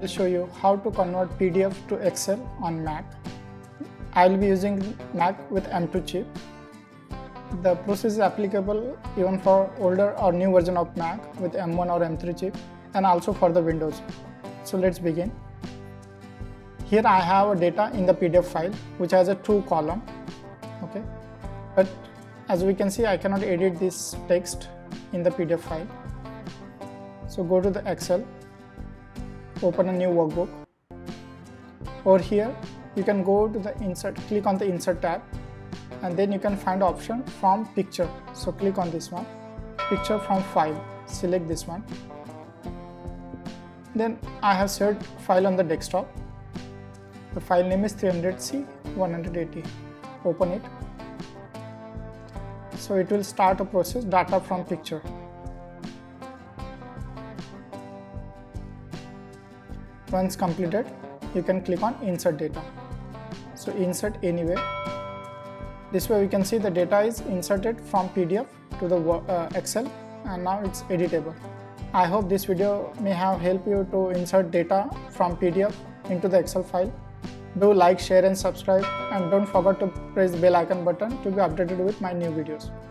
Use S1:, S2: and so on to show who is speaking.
S1: I'll show you how to convert PDF to Excel on Mac. I'll be using Mac with M2 chip. The process is applicable even for older or new version of Mac with M1 or M3 chip, and also for the Windows. So let's begin. Here I have a data in the PDF file which has a 2 column. Okay, but as we can see, I cannot edit this text in the PDF file. So go to the Excel, open a new workbook. Over here you can go to the insert, click on the insert tab, and then you can find the option from picture. So click on this one, picture from file, select this one. Then I have saved file on the desktop. The file name is 300C180. Open it. So it will start a process, data from picture. Once completed, you can click on insert data. So insert anywhere. This way we can see the data is inserted from PDF to the Excel, and now it's editable. I hope this video may have helped you to insert data from PDF into the Excel file. Do like, share and subscribe, and don't forget to press the bell icon button to be updated with my new videos.